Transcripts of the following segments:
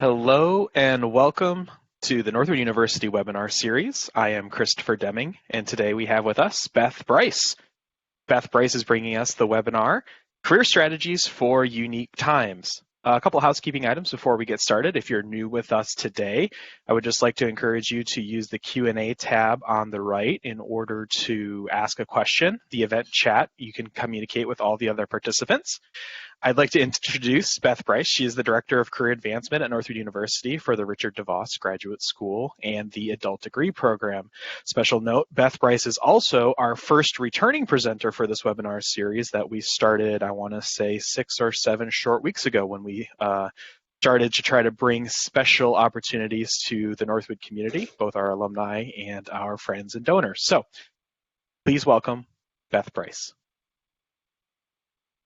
Hello and welcome to the Northwood University webinar series. I am Christopher Deming, and today we have with us Beth Bryce. Beth Bryce is bringing us the webinar, Career Strategies for Unique Times. A couple of housekeeping items before we get started. If you're new with us today, I would just like to encourage you to use the Q&A tab on the right in order to ask a question. The event chat, you can communicate with all the other participants. I'd like to introduce Beth Bryce. She is the Director of Career Advancement at Northwood University for the Richard DeVos Graduate School and the Adult Degree Program. Special note, Beth Bryce is also our first returning presenter for this webinar series that we started, I want to say, 6 or 7 short weeks ago when we started to try to bring special opportunities to the Northwood community, both our alumni and our friends and donors. So please welcome Beth Bryce.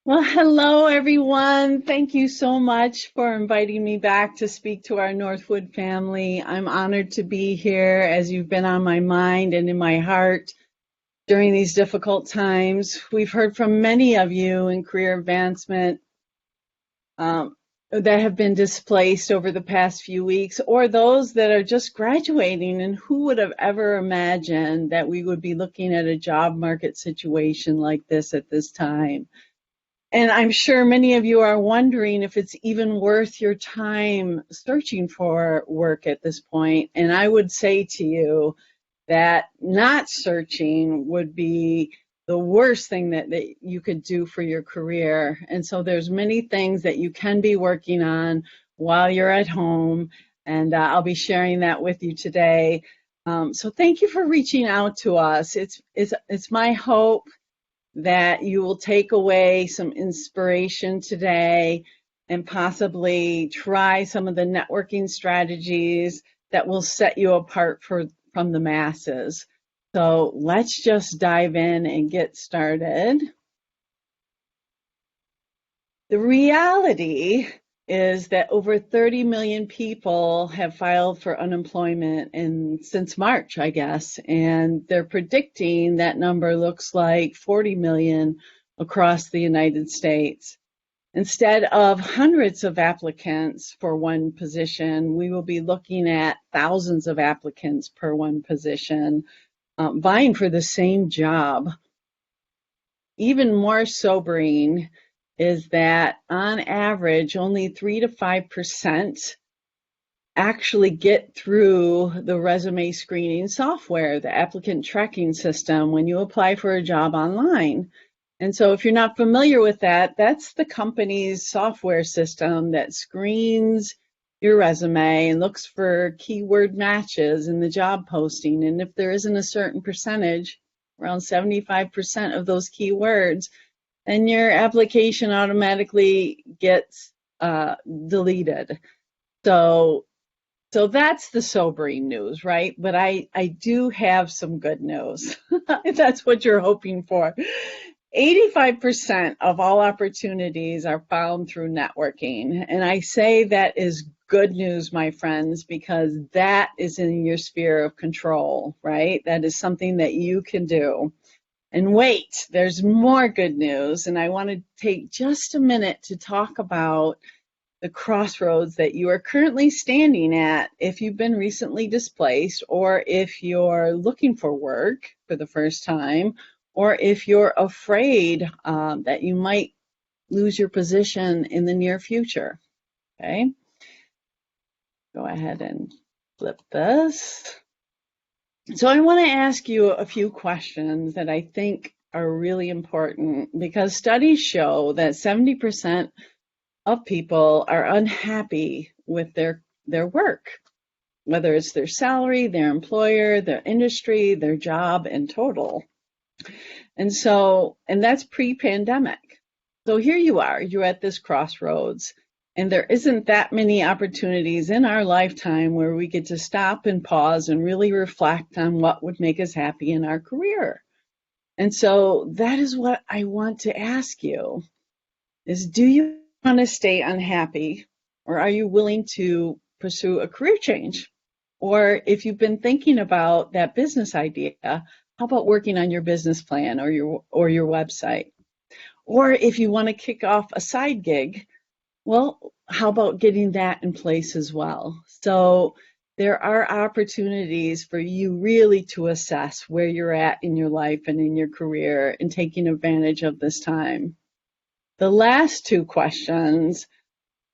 Well, hello, everyone. Thank you so much for inviting me back to speak to our Northwood family. I'm honored to be here as you've been on my mind and in my heart during these difficult times. We've heard from many of you in career advancement that have been displaced over the past few weeks, or those that are just graduating. And who would have ever imagined that we would be looking at a job market situation like this at this time? And I'm sure many of you are wondering if it's even worth your time searching for work at this point. And I would say to you that not searching would be the worst thing that you could do for your career. And so there's many things that you can be working on while you're at home. And I'll be sharing that with you today. So thank you for reaching out to us. It's my hope that you will take away some inspiration today and possibly try some of the networking strategies that will set you apart from the masses. So let's just dive in and get started. The reality is that over 30 million people have filed for unemployment since March, I guess, and they're predicting that number looks like 40 million across the United States. Instead of hundreds of applicants for one position, we will be looking at thousands of applicants per one position, vying for the same job. Even more sobering is that on average, only 3 to 5% actually get through the resume screening software, the applicant tracking system, when you apply for a job online. And so if you're not familiar with that, that's the company's software system that screens your resume and looks for keyword matches in the job posting. And if there isn't a certain percentage, around 75% of those keywords, then your application automatically gets deleted. So that's the sobering news, right? But I do have some good news. If that's what you're hoping for. 85% of all opportunities are found through networking. And I say that is good news, my friends, because that is in your sphere of control, right? That is something that you can do. And wait, there's more good news, and I want to take just a minute to talk about the crossroads that you are currently standing at if you've been recently displaced, or if you're looking for work for the first time, or if you're afraid that you might lose your position in the near future. Okay, go ahead and flip this. So I want to ask you a few questions that I think are really important, because studies show that 70% of people are unhappy with their work, whether it's their salary, their employer, their industry, their job in total. And that's pre-pandemic. So here you are, you're at this crossroads. And there isn't that many opportunities in our lifetime where we get to stop and pause and really reflect on what would make us happy in our career. And so that is what I want to ask you is, do you want to stay unhappy, or are you willing to pursue a career change? Or if you've been thinking about that business idea, how about working on your business plan or your website? Or if you want to kick off a side gig, well, how about getting that in place as well? So there are opportunities for you really to assess where you're at in your life and in your career and taking advantage of this time. The last two questions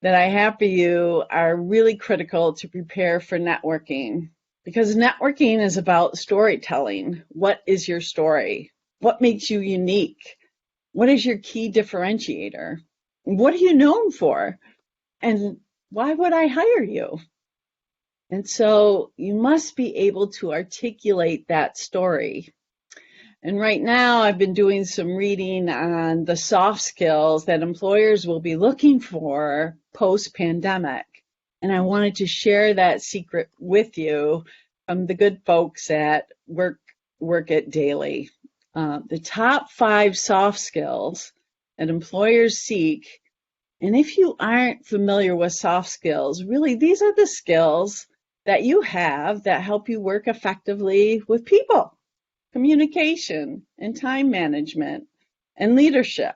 that I have for you are really critical to prepare for networking, because networking is about storytelling. What is your story? What makes you unique? What is your key differentiator? What are you known for? And why would I hire you? And so you must be able to articulate that story. And right now, I've been doing some reading on the soft skills that employers will be looking for post-pandemic. And I wanted to share that secret with you from the good folks at Work It Daily. The top 5 soft skills that employers seek. And if you aren't familiar with soft skills, really, these are the skills that you have that help you work effectively with people. Communication and time management and leadership,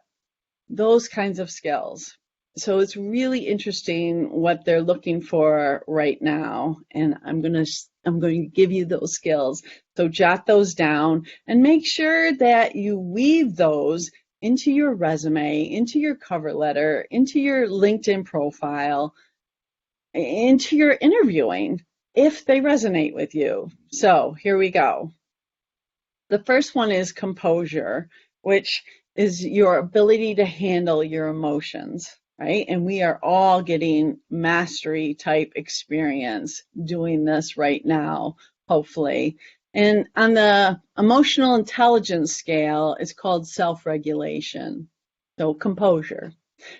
those kinds of skills. So it's really interesting what they're looking for right now, and I'm going to give you those skills. So jot those down and make sure that you weave those into your resume, into your cover letter, into your LinkedIn profile, into your interviewing if they resonate with you. So here we go. The first one is composure, which is your ability to handle your emotions, right? And we are all getting mastery type experience doing this right now, hopefully. And on the emotional intelligence scale, it's called self-regulation. So composure.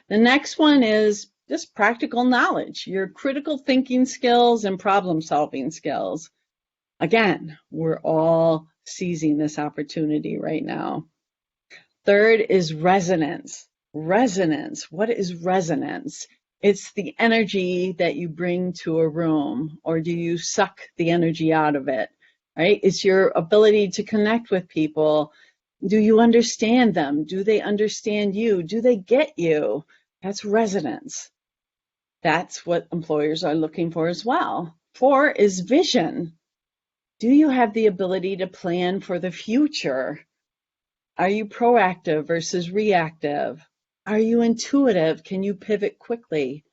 The next one is just practical knowledge, your critical thinking skills and problem solving skills. Again, we're all seizing this opportunity right now. Third is resonance. Resonance. What is resonance? It's the energy that you bring to a room, or do you suck the energy out of it, right? It's your ability to connect with people. Do you understand them? Do they understand you? Do they get you? That's resonance. That's what employers are looking for as well. 4 is vision. Do you have the ability to plan for the future? Are you proactive versus reactive? Are you intuitive? Can you pivot quickly?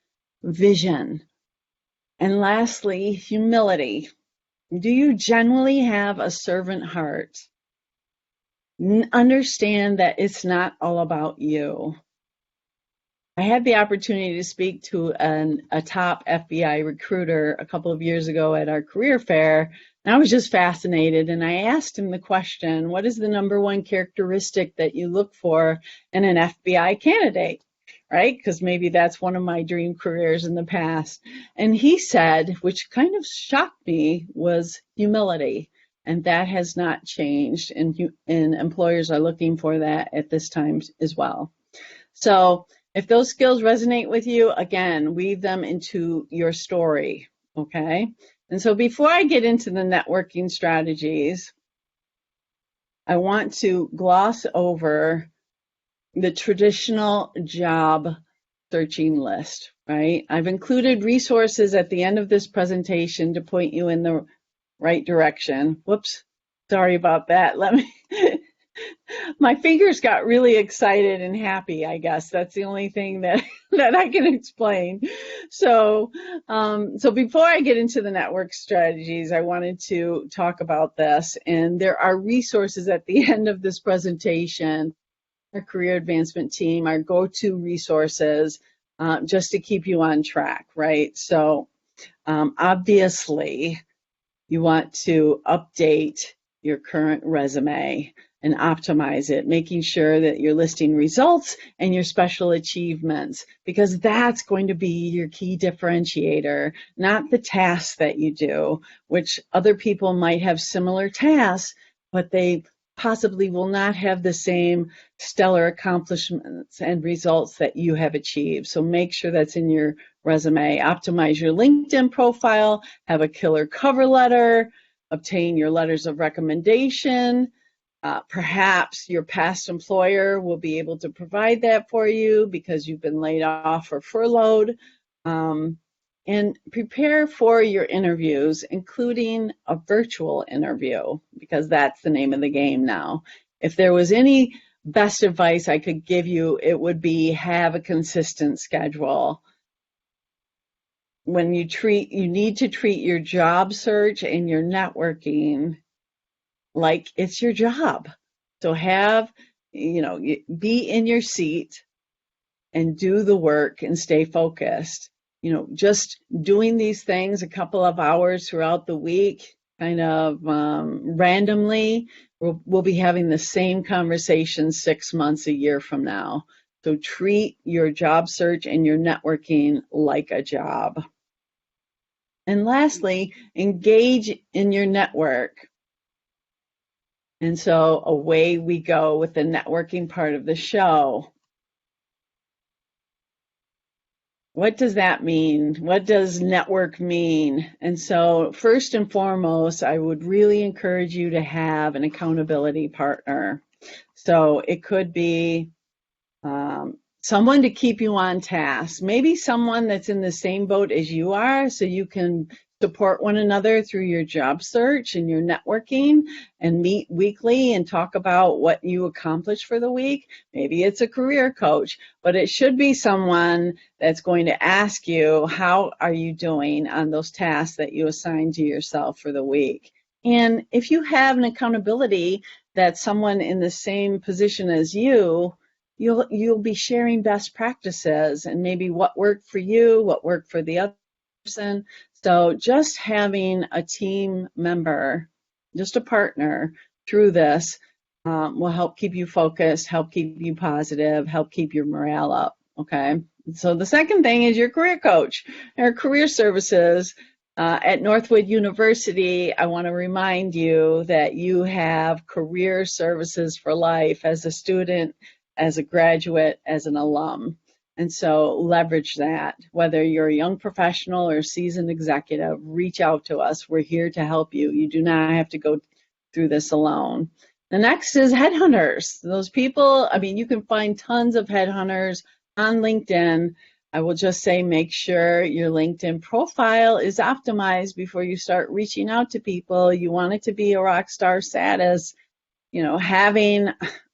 Vision. And lastly, humility. Do you genuinely have a servant heart? Understand that it's not all about you. I had the opportunity to speak to a top FBI recruiter a couple of years ago at our career fair, and I was just fascinated. And I asked him the question, what is the number one characteristic that you look for in an FBI candidate, right? Because maybe that's one of my dream careers in the past. And he said, which kind of shocked me, was humility. And that has not changed, and employers are looking for that at this time as well. So if those skills resonate with you, again, weave them into your story, okay? And so before I get into the networking strategies, I want to gloss over the traditional job searching list, right? I've included resources at the end of this presentation to point you in the right direction. Whoops, sorry about that. My fingers got really excited and happy, I guess. That's the only thing that I can explain. So before I get into the network strategies, I wanted to talk about this. And there are resources at the end of this presentation, our career advancement team, our go-to resources, just to keep you on track, right? So obviously, you want to update your current resume and optimize it, making sure that you're listing results and your special achievements, because that's going to be your key differentiator, not the tasks that you do, which other people might have similar tasks, but they possibly will not have the same stellar accomplishments and results that you have achieved. So make sure that's in your resume. Optimize your LinkedIn profile, have a killer cover letter, obtain your letters of recommendation. Perhaps your past employer will be able to provide that for you because you've been laid off or furloughed. And prepare for your interviews, including a virtual interview, because that's the name of the game now. If there was any best advice I could give you, it would be have a consistent schedule. When you need to treat your job search and your networking like it's your job. So be in your seat and do the work and stay focused. Just doing these things a couple of hours throughout the week, kind of randomly, we'll be having the same conversation 6 months, a year from now. So treat your job search and your networking like a job. And lastly, engage in your network. And so away we go with the networking part of the show. What does that mean? What does network mean? And so first and foremost, I would really encourage you to have an accountability partner. So it could be someone to keep you on task, maybe someone that's in the same boat as you are, so you can support one another through your job search and your networking and meet weekly and talk about what you accomplished for the week. Maybe it's a career coach, but it should be someone that's going to ask you, how are you doing on those tasks that you assigned to yourself for the week? And if you have an accountability that's someone in the same position as you, you'll be sharing best practices and maybe what worked for you, what worked for the other person. So just having a team member, just a partner through this will help keep you focused, help keep you positive, help keep your morale up, okay? So the second thing is your career coach, or career services. At Northwood University, I want to remind you that you have career services for life as a student, as a graduate, as an alum. And so leverage that. Whether you're a young professional or a seasoned executive, reach out to us. We're here to help you. You do not have to go through this alone. The next is headhunters. Those people, you can find tons of headhunters on LinkedIn. I will just say, make sure your LinkedIn profile is optimized before you start reaching out to people. You want it to be a rock star status. Having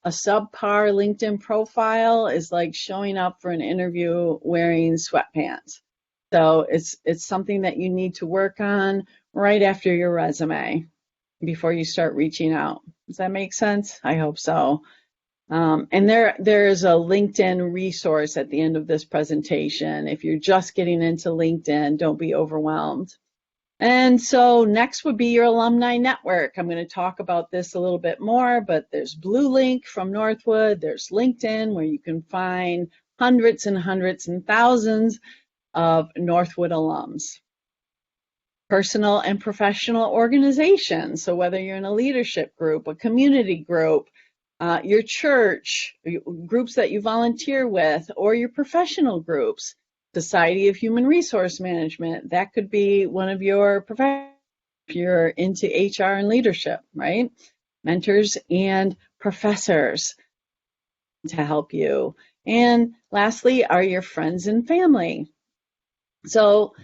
a subpar LinkedIn profile is like showing up for an interview wearing sweatpants. So it's something that you need to work on right after your resume before you start reaching out. Does that make sense? I hope so. And there's a LinkedIn resource at the end of this presentation. If you're just getting into LinkedIn, don't be overwhelmed. And so next would be your alumni network. I'm going to talk about this a little bit more, but there's Blue Link from Northwood. There's LinkedIn, where you can find hundreds and hundreds and thousands of Northwood alums. Personal and professional organizations. So whether you're in a leadership group, a community group, your church, groups that you volunteer with, or your professional groups. Society of Human Resource Management, that could be one of your professions if you're into HR and leadership, right? Mentors and professors to help you. And lastly are your friends and family. So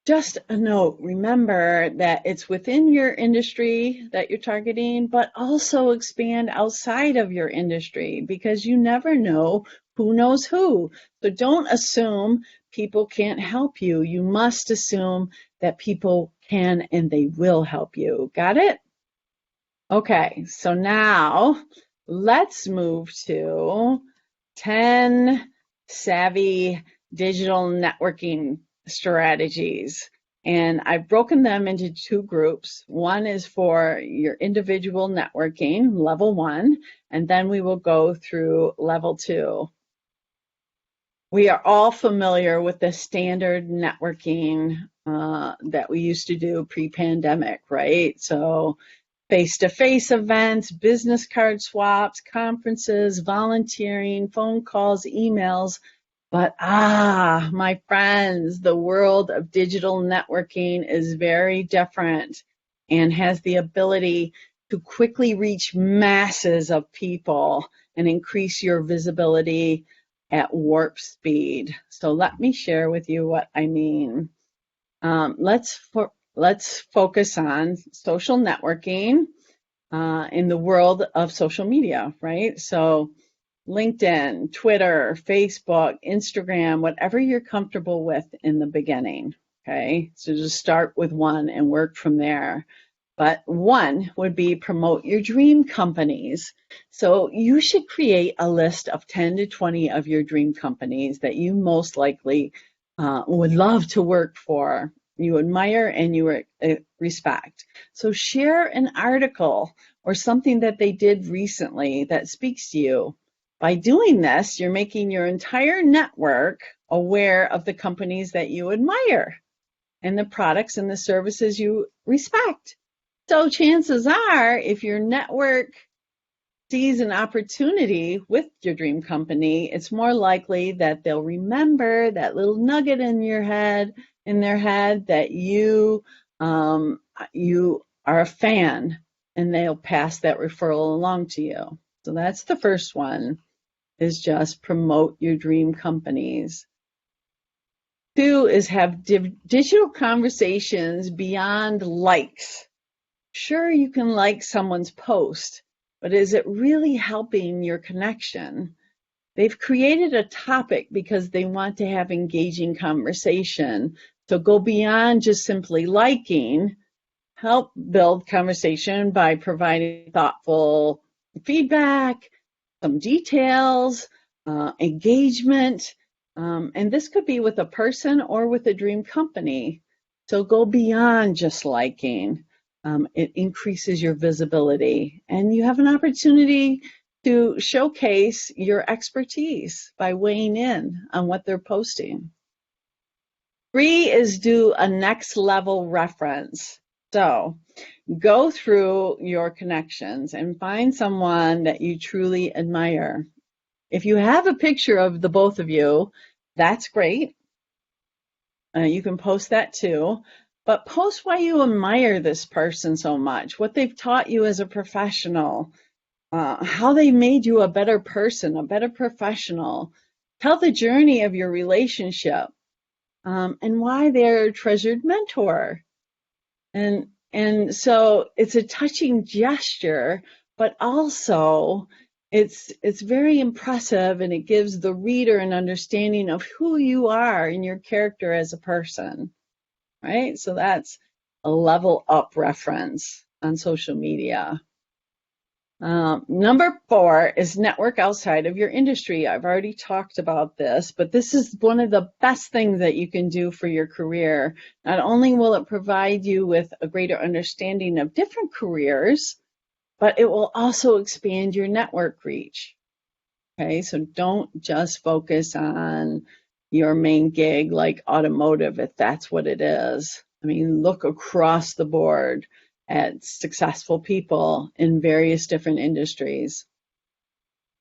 just a note, remember that it's within your industry that you're targeting, but also expand outside of your industry, because you never know who knows who. So don't assume people can't help you. You must assume that people can and they will help you. Got it? Okay, so now let's move to 10 savvy digital networking strategies. And I've broken them into two groups. One is for your individual networking, level 1, and then we will go through level 2. We are all familiar with the standard networking that we used to do pre-pandemic, right? So face-to-face events, business card swaps, conferences, volunteering, phone calls, emails. But my friends, the world of digital networking is very different and has the ability to quickly reach masses of people and increase your visibility at warp speed. So let me share with you what I mean. Let's focus on social networking in the world of social media, right? So LinkedIn, Twitter, Facebook, Instagram, whatever you're comfortable with in the beginning, okay? So just start with one and work from there. But one would be promote your dream companies. So you should create a list of 10 to 20 of your dream companies that you most likely would love to work for, you admire and you respect. So share an article or something that they did recently that speaks to you. By doing this, you're making your entire network aware of the companies that you admire and the products and the services you respect. So chances are, if your network sees an opportunity with your dream company, it's more likely that they'll remember that little nugget in their head that you are a fan, and they'll pass that referral along to you. So that's the first one, is just promote your dream companies. 2 is have digital conversations beyond likes. Sure, you can like someone's post, but is it really helping your connection? They've created a topic because they want to have engaging conversation. So go beyond just simply liking. Help build conversation by providing thoughtful feedback, some details, engagement. And this could be with a person or with a dream company. So go beyond just liking. It increases your visibility, and you have an opportunity to showcase your expertise by weighing in on what they're posting. 3 is do a next level reference. So go through your connections and find someone that you truly admire. If you have a picture of the both of you, that's great. You can post that too. But post why you admire this person so much, what they've taught you as a professional, how they made you a better person, a better professional. Tell the journey of your relationship, and why they're a treasured mentor. And so it's a touching gesture, but also it's very impressive, and it gives the reader an understanding of who you are and your character as a person. Right? So that's a level up reference on social media. Number 4 is network outside of your industry. I've already talked about this, but this is one of the best things that you can do for your career. Not only will it provide you with a greater understanding of different careers, but it will also expand your network reach. Okay, so don't just focus on your main gig like automotive, if that's what it is. I mean, look across the board at successful people in various different industries.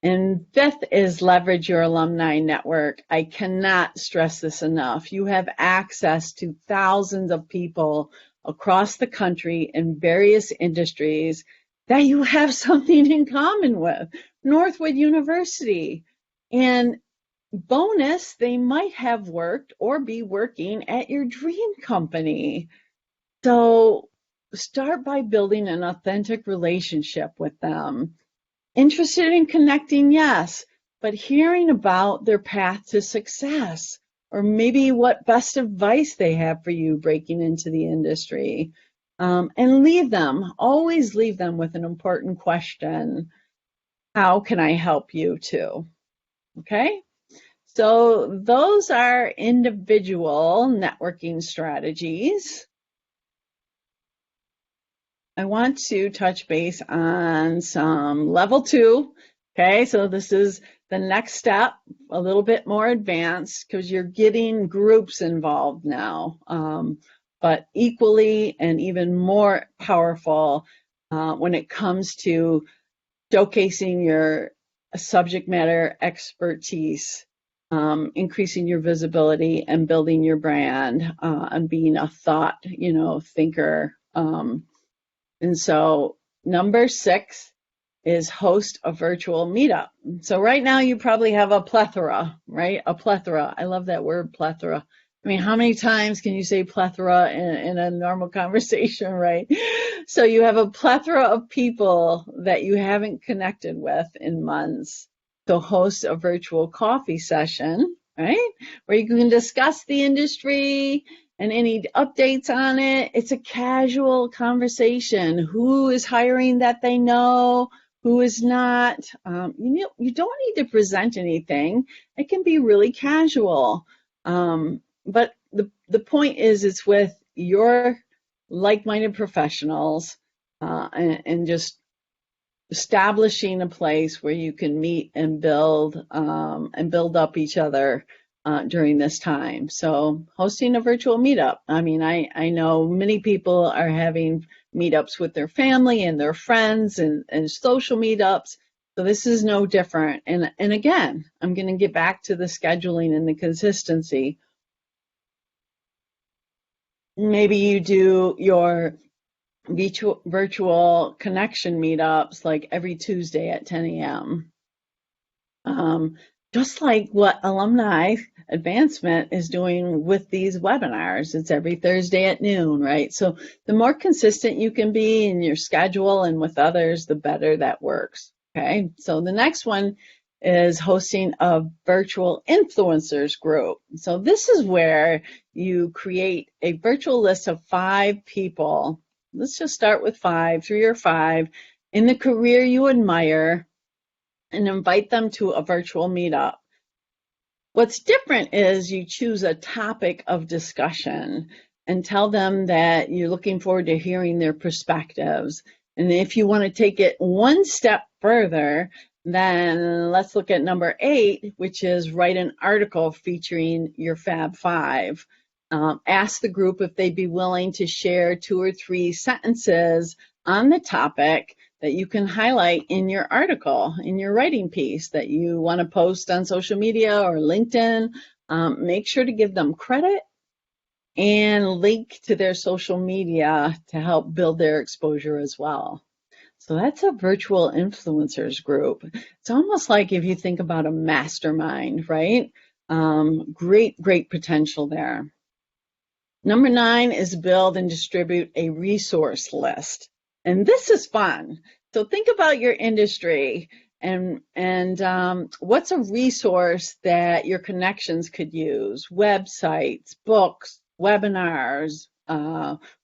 And 5th is leverage your alumni network. I cannot stress this enough. You have access to thousands of people across the country in various industries that you have something in common with. Northwood University. And bonus, they might have worked or be working at your dream company. So start by building an authentic relationship with them. Interested in connecting, yes, but hearing about their path to success, or maybe what best advice they have for you breaking into the industry. And always leave them with an important question. How can I help you too? Okay? So those are individual networking strategies. I want to touch base on some level 2. Okay, so this is the next step, a little bit more advanced because you're getting groups involved now, but equally and even more powerful when it comes to showcasing your subject matter expertise, increasing your visibility and building your brand, and being a thought, thinker. And so number 6 is host a virtual meetup. So right now you probably have a plethora, right? A plethora. I love that word, plethora. I mean, how many times can you say plethora in a normal conversation, right? So you have a plethora of people that you haven't connected with in months. So host a virtual coffee session, right? Where you can discuss the industry and any updates on it. It's a casual conversation. Who is hiring that they know? Who is not? You don't need to present anything. It can be really casual. But the point is, it's with your like-minded professionals and just establishing a place where you can meet and build up each other during this time. So hosting a virtual meetup. I mean, I know many people are having meetups with their family and their friends and social meetups. So this is no different. And again, I'm going to get back to the scheduling and the consistency. Maybe you do your virtual connection meetups like every Tuesday at 10 a.m. Just like what Alumni Advancement is doing with these webinars. It's every Thursday at noon, right? So the more consistent you can be in your schedule and with others, the better that works, okay? So the next one is hosting a virtual influencers group. So this is where you create a virtual list of 5 people. Let's just start with 5, 3 or 5, in the career you admire, and invite them to a virtual meetup. What's different is you choose a topic of discussion and tell them that you're looking forward to hearing their perspectives. And if you want to take it one step further, then let's look at number 8, which is write an article featuring your Fab 5. Ask the group if they'd be willing to share 2 or 3 sentences on the topic that you can highlight in your article, in your writing piece that you want to post on social media or LinkedIn. Make sure to give them credit and link to their social media to help build their exposure as well. So that's a virtual influencers group. It's almost like if you think about a mastermind, right? Great potential there. Number 9 is build and distribute a resource list. And this is fun. So think about your industry and what's a resource that your connections could use? Websites, books, webinars,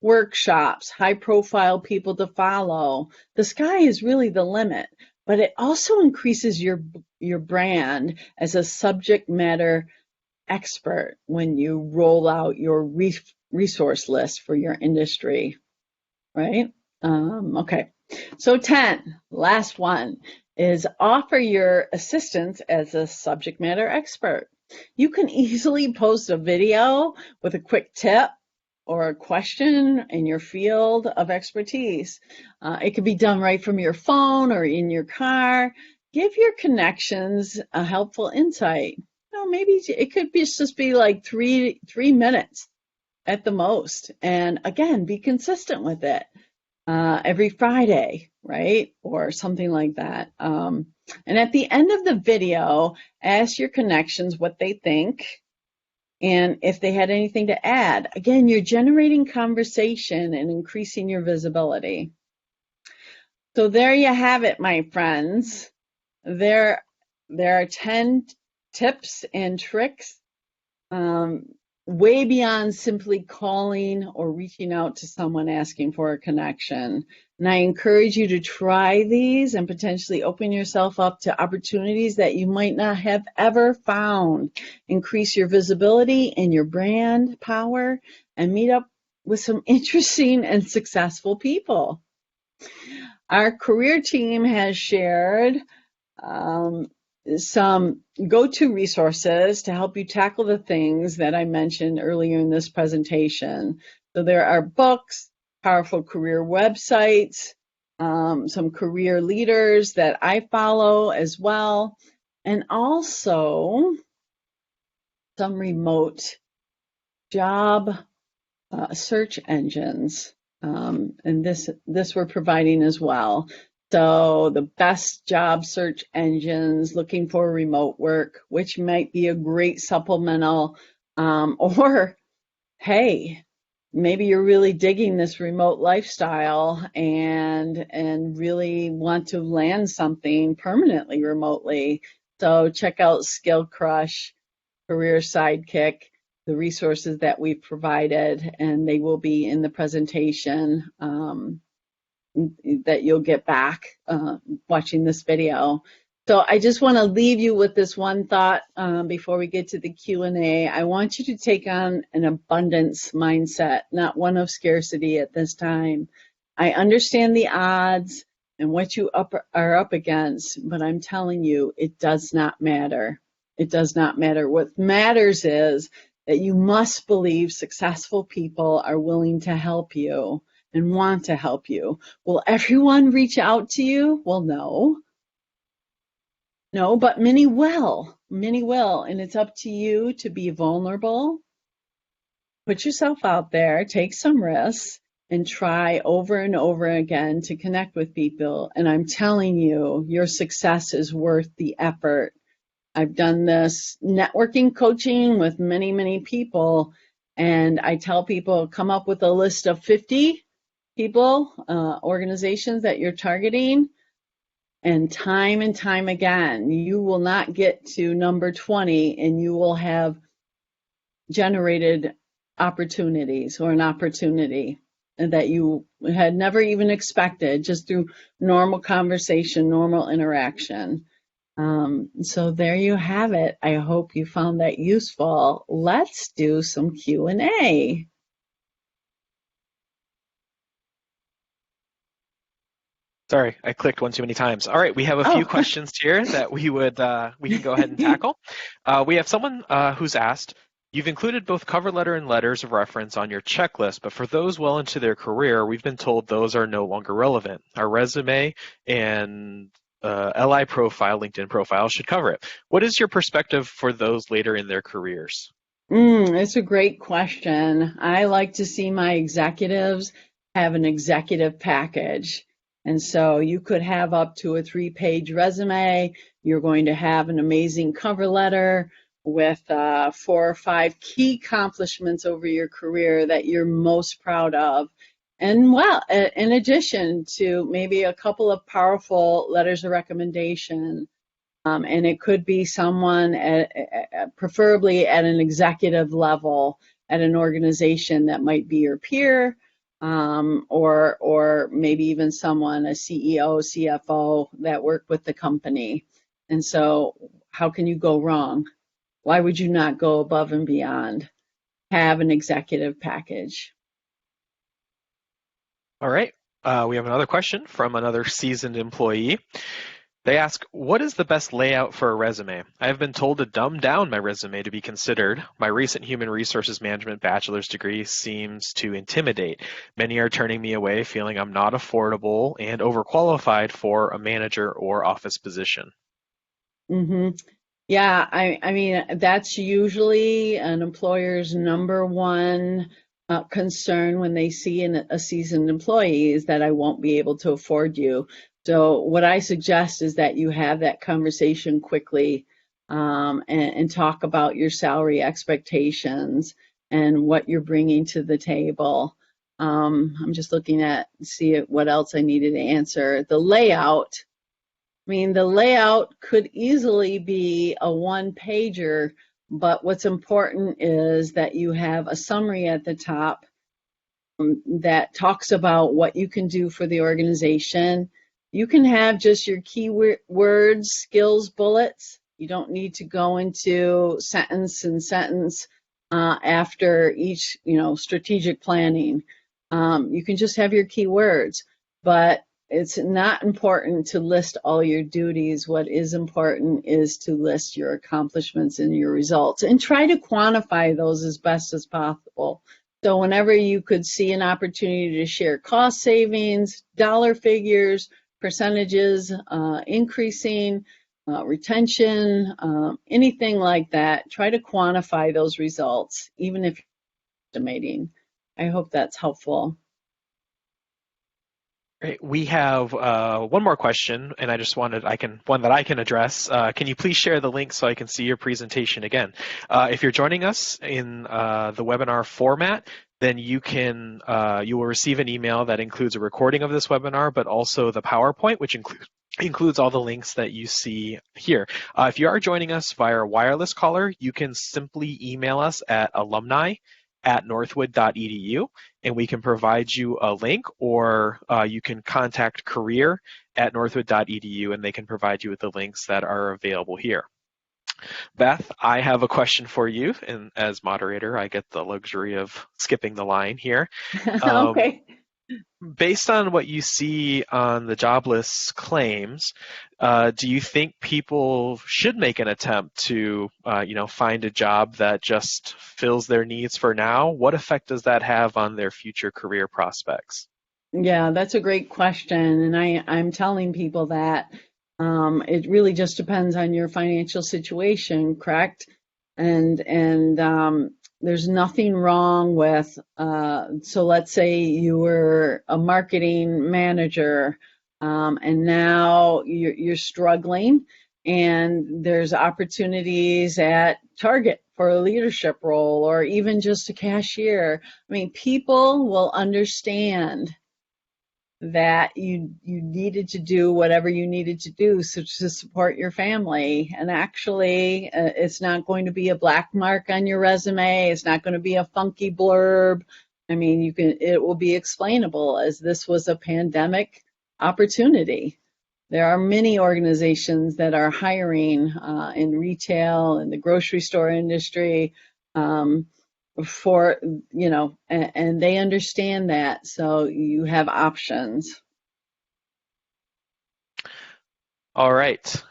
workshops, high-profile people to follow. The sky is really the limit, but it also increases your brand as a subject matter expert when you roll out your resource list for your industry, right? Okay, so 10, last one, is offer your assistance as a subject matter expert. You can easily post a video with a quick tip or a question in your field of expertise. It could be done right from your phone or in your car. Give your connections a helpful insight. Maybe it could be just be like three minutes at the most. And again, be consistent with it. Every Friday, right? Or something like that. And at the end of the video, ask your connections what they think and if they had anything to add. Again, you're generating conversation and increasing your visibility. So there you have it, my friends. There are 10 tips and tricks way beyond simply calling or reaching out to someone asking for a connection. And I encourage you to try these and potentially open yourself up to opportunities that you might not have ever found. Increase your visibility and your brand power and meet up with some interesting and successful people. Our career team has shared some go-to resources to help you tackle the things that I mentioned earlier in this presentation. So there are books, powerful career websites, some career leaders that I follow as well, and also some remote job search engines. And this we're providing as well. So the best job search engines looking for remote work, which might be a great supplemental, or hey, maybe you're really digging this remote lifestyle and really want to land something permanently remotely. So check out Skill Crush, Career Sidekick, the resources that we've provided, and they will be in the presentation that you'll get back watching this video. So I just want to leave you with this one thought before we get to the Q&A. I want you to take on an abundance mindset, not one of scarcity at this time. I understand the odds and what you are up against, but I'm telling you, it does not matter. It does not matter. What matters is that you must believe successful people are willing to help you and want to help you. Will everyone reach out to you? Well, no. No, but many will. Many will. And it's up to you to be vulnerable, put yourself out there, take some risks, and try over and over again to connect with people. And I'm telling you, your success is worth the effort. I've done this networking coaching with many, many people, and I tell people, come up with a list of 50 people, organizations that you're targeting, and time again, you will not get to number 20 and you will have generated opportunities or an opportunity that you had never even expected just through normal conversation, normal interaction. So there you have it. I hope you found that useful. Let's do some Q&A. Sorry, I clicked one too many times. All right, we have a few questions here that we can go ahead and tackle. We have someone who's asked, you've included both cover letter and letters of reference on your checklist, but for those well into their career, we've been told those are no longer relevant. Our resume and LI profile, LinkedIn profile should cover it. What is your perspective for those later in their careers? It's a great question. I like to see my executives have an executive package. And so you could have up to a 3-page resume. You're going to have an amazing cover letter with 4 or 5 key accomplishments over your career that you're most proud of. And well, in addition to maybe a couple of powerful letters of recommendation. And it could be someone preferably at an executive level at an organization that might be your peer, or maybe even someone, a CEO, CFO that worked with the company. And so how can you go wrong? Why would you not go above and beyond? Have an executive package. All right. We have another question from another seasoned employee. They ask, what is the best layout for a resume? I have been told to dumb down my resume to be considered. My recent human resources management bachelor's degree seems to intimidate. Many are turning me away, feeling I'm not affordable and overqualified for a manager or office position. Mm-hmm. Yeah, I mean, that's usually an employer's number one concern when they see a seasoned employee is that I won't be able to afford you. So what I suggest is that you have that conversation quickly and talk about your salary expectations and what you're bringing to the table. I'm just looking at see what else I needed to answer. The layout. I mean, the layout could easily be a one-pager, but what's important is that you have a summary at the top that talks about what you can do for the organization. You can have just your keywords, skills bullets. You don't need to go into sentence and sentence after each, strategic planning. You can just have your keywords, but it's not important to list all your duties. What is important is to list your accomplishments and your results and try to quantify those as best as possible. So whenever you could see an opportunity to share cost savings, dollar figures, percentages, increasing, retention, anything like that, try to quantify those results, even if you're estimating. I hope that's helpful. Great. We have one more question, and one that I can address. Can you please share the link so I can see your presentation again? If you're joining us in the webinar format, then you will receive an email that includes a recording of this webinar, but also the PowerPoint, which includes all the links that you see here. If you are joining us via wireless caller, you can simply email us at alumni@northwood.edu, and we can provide you a link, or you can contact career@northwood.edu, and they can provide you with the links that are available here. Beth, I have a question for you, and as moderator, I get the luxury of skipping the line here. Okay. Based on what you see on the jobless claims, do you think people should make an attempt to, find a job that just fills their needs for now? What effect does that have on their future career prospects? Yeah, that's a great question. And I'm telling people that it really just depends on your financial situation, correct? And there's nothing wrong with, so let's say you were a marketing manager, and now you're struggling, and there's opportunities at Target for a leadership role, or even just a cashier. I mean, people will understand that you needed to do whatever you needed to do to support your family. And actually, it's not going to be a black mark on your resume. It's not going to be a funky blurb. I mean, it will be explainable as this was a pandemic opportunity. There are many organizations that are hiring in retail, in the grocery store industry, and they understand that, so you have options. All right.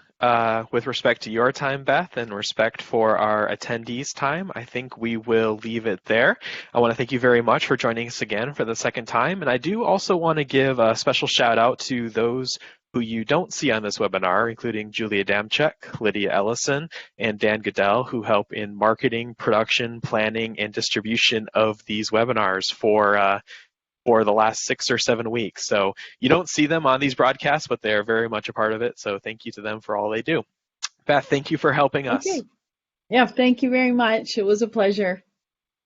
With respect to your time, Beth, and respect for our attendees' time, I think we will leave it there. I want to thank you very much for joining us again for the second time. And I do also want to give a special shout out to those who you don't see on this webinar, including Julia Damchek, Lydia Ellison, and Dan Goodell, who help in marketing, production, planning, and distribution of these webinars for the last 6 or 7 weeks. So you don't see them on these broadcasts, but they're very much a part of it. So thank you to them for all they do. Beth, thank you for helping us. Okay. Yeah, thank you very much. It was a pleasure.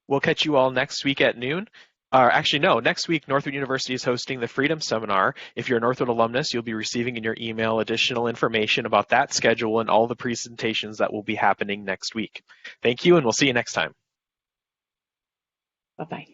We'll catch you all next week at noon. Actually, no, next week, Northwood University is hosting the Freedom Seminar. If you're a Northwood alumnus, you'll be receiving in your email additional information about that schedule and all the presentations that will be happening next week. Thank you, and we'll see you next time. Bye-bye.